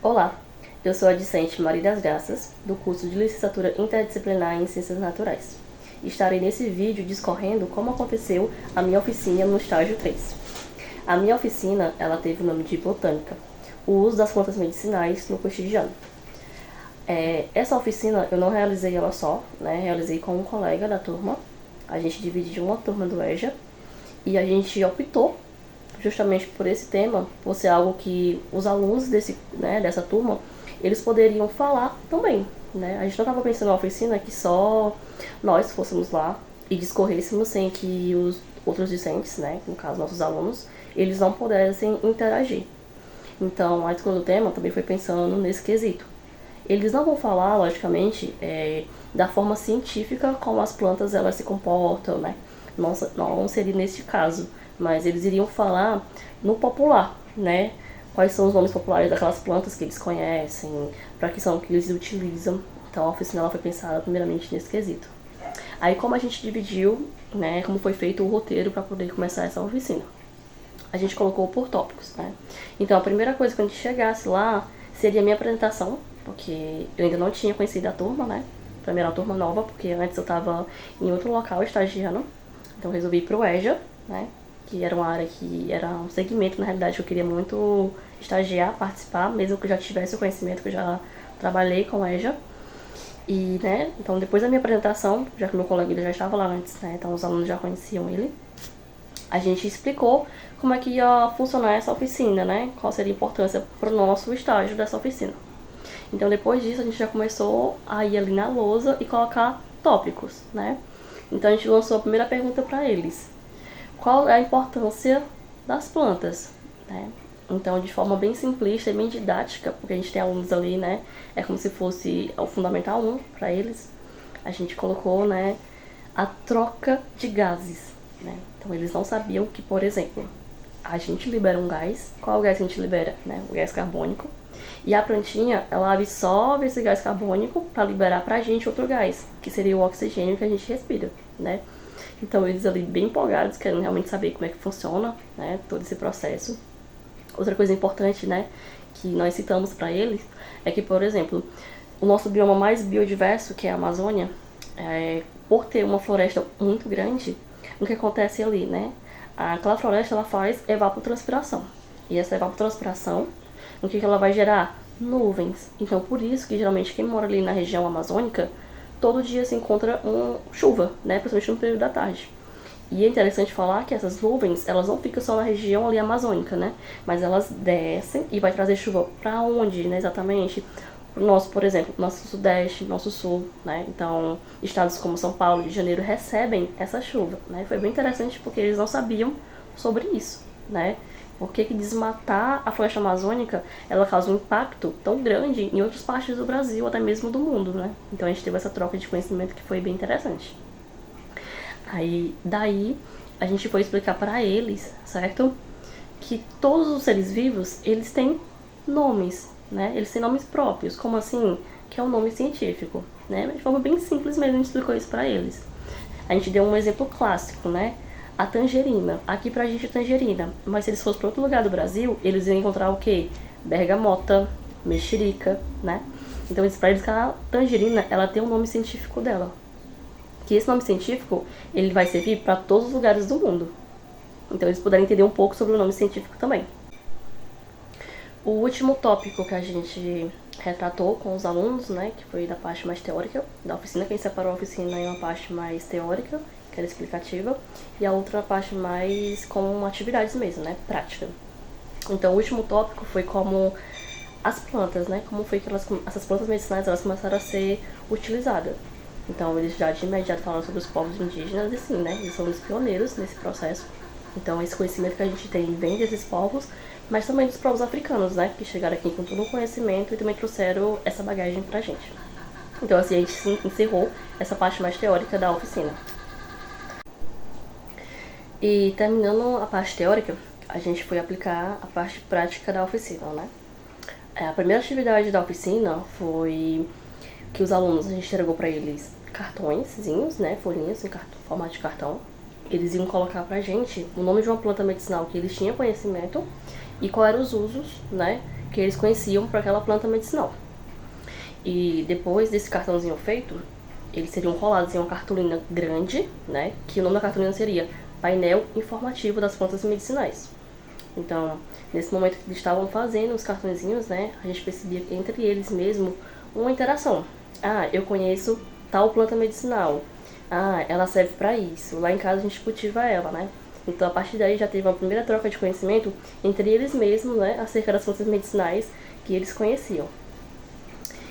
Olá, eu sou a discente Maria das Graças, do curso de Licenciatura Interdisciplinar em Ciências Naturais. Estarei nesse vídeo discorrendo como aconteceu a minha oficina no estágio 3. A minha oficina, ela teve o nome de Botânica, o uso das plantas medicinais no cotidiano. Essa oficina eu não realizei ela só, né? Realizei com um colega da turma. A gente dividiu uma turma do EJA e a gente optou justamente por esse tema, por ser algo que os alunos dessa turma, eles poderiam falar também, né? A gente não estava pensando em uma oficina que só nós fôssemos lá e discorrêssemos sem que os outros discentes, né, no caso nossos alunos, eles não pudessem interagir. Então, a escolha do tema também foi pensando nesse quesito. Eles não vão falar, logicamente, da forma científica como as plantas elas se comportam, né? Não seria neste caso, mas eles iriam falar no popular, né? Quais são os nomes populares daquelas plantas que eles conhecem, para que são que eles utilizam. Então a oficina ela foi pensada primeiramente nesse quesito. Aí como a gente dividiu, né, como foi feito o roteiro para poder começar essa oficina. A gente colocou por tópicos, né? Então a primeira coisa que a gente chegasse lá seria a minha apresentação, porque eu ainda não tinha conhecido a turma, né? Pra mim era uma turma nova, porque antes eu tava em outro local estagiando. Então eu resolvi ir pro EJA, né? Que era uma área que era um segmento, na realidade, que eu queria muito estagiar, participar, mesmo que eu já tivesse o conhecimento, que eu já trabalhei com EJA. E, né, então depois da minha apresentação, já que meu colega já estava lá antes, né, então os alunos já conheciam ele, a gente explicou como é que ia funcionar essa oficina, né, qual seria a importância para o nosso estágio dessa oficina. Então depois disso a gente já começou a ir ali na lousa e colocar tópicos, né. Então a gente lançou a primeira pergunta para eles: qual é a importância das plantas, né? Então, de forma bem simplista e bem didática, porque a gente tem alunos ali, né? É como se fosse o Fundamental 1 para eles. A gente colocou, né, a troca de gases, né? Então, eles não sabiam que, por exemplo, a gente libera um gás. Qual é o gás que a gente libera? Né? O gás carbônico. E a plantinha, ela absorve esse gás carbônico para liberar pra gente outro gás, que seria o oxigênio que a gente respira, né? Então eles ali bem empolgados, querendo realmente saber como é que funciona, né, todo esse processo. Outra coisa importante, né, que nós citamos para eles, é que, por exemplo, o nosso bioma mais biodiverso, que é a Amazônia, por ter uma floresta muito grande, o que acontece ali, né? Aquela floresta ela faz evapotranspiração. E essa evapotranspiração, o que ela vai gerar? Nuvens. Então, por isso que geralmente quem mora ali na região amazônica, todo dia se encontra chuva, né? Principalmente no período da tarde. E é interessante falar que essas nuvens, elas não ficam só na região ali amazônica, né? Mas elas descem e vai trazer chuva para onde, né, exatamente? Nosso, por exemplo, nosso sudeste, nosso sul, né? Então, estados como São Paulo e Rio de Janeiro recebem essa chuva, né? Foi bem interessante porque eles não sabiam sobre isso, né? Por que desmatar a floresta amazônica, ela causa um impacto tão grande em outras partes do Brasil, até mesmo do mundo, né? Então a gente teve essa troca de conhecimento que foi bem interessante. Aí, daí, a gente foi explicar para eles, certo? Que todos os seres vivos, eles têm nomes, né? Eles têm nomes próprios, como assim? Que é um nome científico, né? De forma bem simples mesmo, a gente explicou isso para eles. A gente deu um exemplo clássico, né? A tangerina. Aqui pra gente é tangerina, mas se eles fossem para outro lugar do Brasil, eles iam encontrar o quê? Bergamota, mexerica, né? Então, para eles, a tangerina, ela tem um nome científico dela. Que esse nome científico, ele vai servir para todos os lugares do mundo. Então, eles puderem entender um pouco sobre o nome científico também. O último tópico que a gente retratou com os alunos, né, que foi da parte mais teórica da oficina, que a gente separou a oficina em uma parte mais teórica, que era explicativa, e a outra parte mais com atividades mesmo, né, prática. Então, o último tópico foi como as plantas, né, como foi que essas plantas medicinais elas começaram a ser utilizadas. Então, eles já de imediato falaram sobre os povos indígenas, e sim, né, eles são os pioneiros nesse processo. Então, esse conhecimento que a gente tem vem desses povos, mas também dos povos africanos, né, que chegaram aqui com todo o conhecimento e também trouxeram essa bagagem pra gente. Então, assim, a gente encerrou essa parte mais teórica da oficina. E terminando a parte teórica, a gente foi aplicar a parte prática da oficina, né? A primeira atividade da oficina foi que os alunos, a gente entregou para eles cartõezinhos, né, folhinhas em formato de cartão. Eles iam colocar pra gente o nome de uma planta medicinal que eles tinham conhecimento e quais eram os usos, né, que eles conheciam para aquela planta medicinal. E depois desse cartãozinho feito, eles seriam rolados em uma cartolina grande, né? Que o nome da cartolina seria Painel Informativo das Plantas Medicinais. Então, nesse momento que eles estavam fazendo os cartõezinhos, né? A gente percebia entre eles mesmo uma interação. Ah, eu conheço tal planta medicinal. Ah, ela serve para isso. Lá em casa a gente cultiva ela, né? Então, a partir daí já teve uma primeira troca de conhecimento entre eles mesmos, né? Acerca das plantas medicinais que eles conheciam.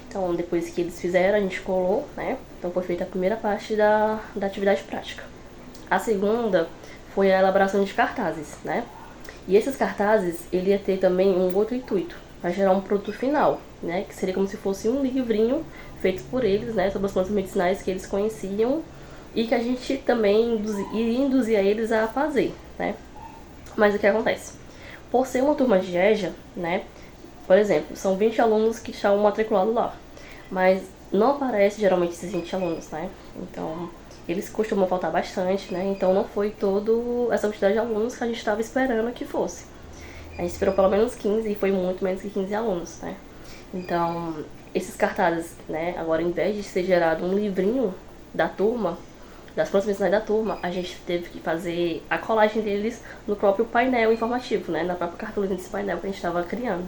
Então, depois que eles fizeram, a gente colou, né? Então, foi feita a primeira parte da atividade prática. A segunda foi a elaboração de cartazes, né? E esses cartazes, ele ia ter também um outro intuito, para gerar um produto final, né? Que seria como se fosse um livrinho feito por eles, né? Sobre as plantas medicinais que eles conheciam e que a gente também iria induzir a eles a fazer, né? Mas o que acontece? Por ser uma turma de EJA, né? Por exemplo, são 20 alunos que estão matriculados lá, mas não aparece geralmente esses 20 alunos, né? Então, eles costumam faltar bastante, né? Então, não foi toda essa quantidade de alunos que a gente estava esperando que fosse. A gente esperou pelo menos 15 e foi muito menos que 15 alunos, né? Então, esses cartazes, né? Agora, em vez de ser gerado um livrinho da turma, das plantas medicinais da turma, a gente teve que fazer a colagem deles no próprio painel informativo, né? Na própria cartolina desse painel que a gente estava criando.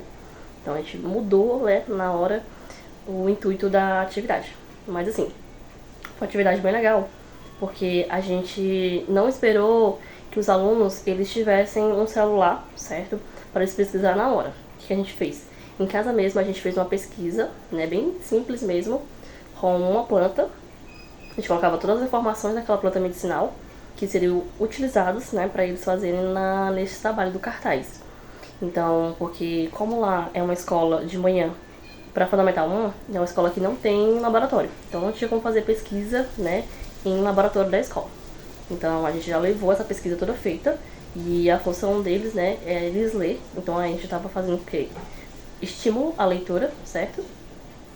Então, a gente mudou, né, na hora, o intuito da atividade. Mas, assim, foi uma atividade bem legal, porque a gente não esperou que os alunos eles tivessem um celular, certo? Para eles pesquisar na hora. O que a gente fez? Em casa mesmo, a gente fez uma pesquisa, né, bem simples mesmo, com uma planta. A gente colocava todas as informações daquela planta medicinal que seriam utilizadas, né, para eles fazerem nesse trabalho do cartaz. Então, porque como lá é uma escola de manhã para Fundamental 1, é uma escola que não tem laboratório. Então, não tinha como fazer pesquisa, né, em laboratório da escola. Então, a gente já levou essa pesquisa toda feita e a função deles, né, é eles ler. Então, a gente estava fazendo o quê? Estímulo à leitura, certo?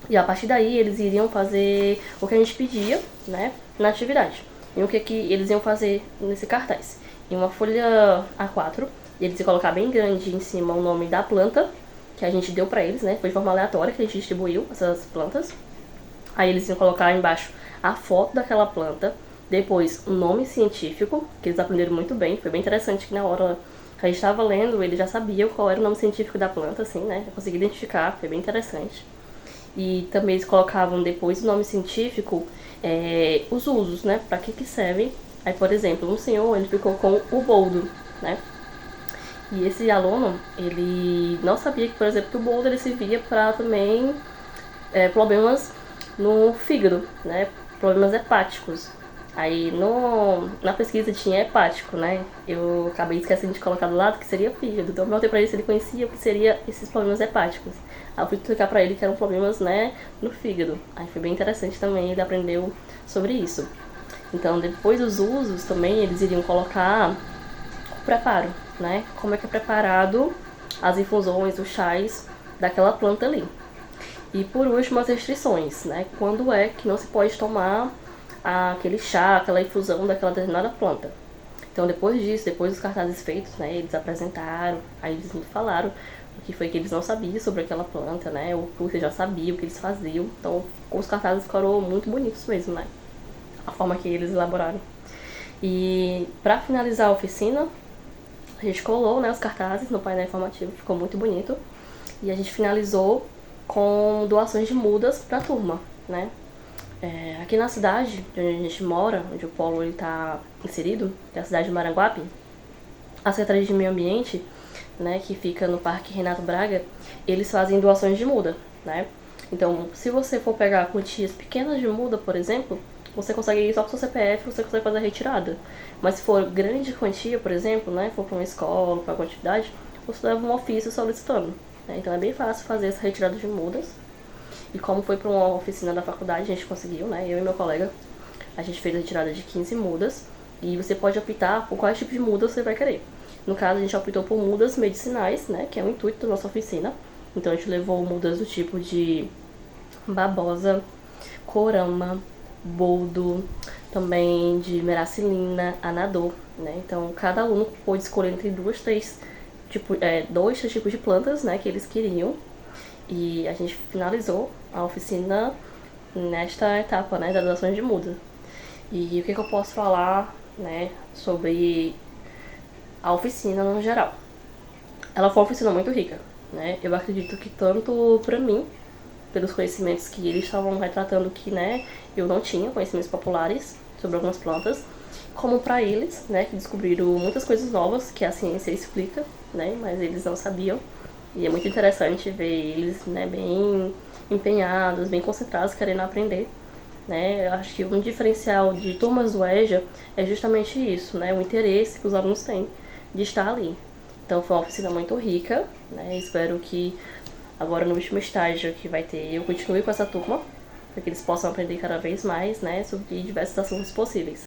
E a partir daí, eles iriam fazer o que a gente pedia, né, na atividade. E o que eles iam fazer nesse cartaz? Em uma folha A4, eles iam colocar bem grande em cima o nome da planta que a gente deu pra eles, né? Foi de forma aleatória que a gente distribuiu essas plantas. Aí eles iam colocar embaixo a foto daquela planta, depois o nome científico, que eles aprenderam muito bem. Foi bem interessante que na hora que a gente estava lendo, eles já sabiam qual era o nome científico da planta, assim, né? Eu consegui identificar, foi bem interessante. E também eles colocavam depois o nome científico, os usos, né? Pra que serve. Aí, por exemplo, um senhor, ele ficou com o boldo, né? E esse aluno, ele não sabia que, por exemplo, que o boldo ele servia para também problemas no fígado, né? Problemas hepáticos. Aí na pesquisa tinha hepático, né? Eu acabei esquecendo de colocar do lado que seria fígado. Então eu perguntei pra ele se ele conhecia o que seria esses problemas hepáticos. Aí eu fui explicar pra ele que eram problemas, né, no fígado. Aí foi bem interessante também, ele aprendeu sobre isso. Então depois dos usos também eles iriam colocar o preparo, né? Como é que é preparado as infusões, os chás daquela planta ali. E por último, as restrições, né? Quando é que não se pode tomar aquele chá, aquela infusão daquela determinada planta. Então depois disso, depois dos cartazes feitos, né? Eles apresentaram, aí eles me falaram o que foi que eles não sabiam sobre aquela planta, né? O que você já sabia, o que eles faziam. Então os cartazes ficaram muito bonitos mesmo, né? A forma que eles elaboraram. E pra finalizar a oficina, a gente colou, né, os cartazes no painel informativo, ficou muito bonito. E a gente finalizou com doações de mudas para a turma, né? Aqui na cidade onde a gente mora, onde o polo está inserido, que é a cidade de Maranguape, a Secretaria de Meio Ambiente, né, que fica no Parque Renato Braga, eles fazem doações de muda, né? Então, se você for pegar quantias pequenas de muda, por exemplo, você consegue ir só com seu CPF, você consegue fazer a retirada. Mas se for grande quantia, por exemplo, né, for para uma escola, para alguma atividade, você leva um ofício solicitando. Então é bem fácil fazer essa retirada de mudas. E como foi para uma oficina da faculdade, a gente conseguiu, né? Eu e meu colega, a gente fez a retirada de 15 mudas. E você pode optar por qual tipo de muda você vai querer. No caso, a gente optou por mudas medicinais, né? Que é o intuito da nossa oficina. Então a gente levou mudas do tipo de babosa, corama, boldo, também de meracilina, anador, né? Então cada aluno pôde escolher entre 2, 3 dois tipos de plantas, né, que eles queriam. E a gente finalizou a oficina nesta etapa, né, das doações de muda. E o que eu posso falar, né, sobre a oficina no geral? Ela foi uma oficina muito rica, né? Eu acredito que tanto pra mim, pelos conhecimentos que eles estavam retratando que, né, eu não tinha conhecimentos populares sobre algumas plantas, como para eles, né, que descobriram muitas coisas novas que a ciência explica, né, mas eles não sabiam. E é muito interessante ver eles, né, bem empenhados, bem concentrados, querendo aprender, né. Eu acho que um diferencial de turmas do EJA é justamente isso, né, o interesse que os alunos têm de estar ali. Então foi uma oficina muito rica, né, espero que agora no último estágio que vai ter eu continue com essa turma, para que eles possam aprender cada vez mais, né, sobre diversos assuntos possíveis.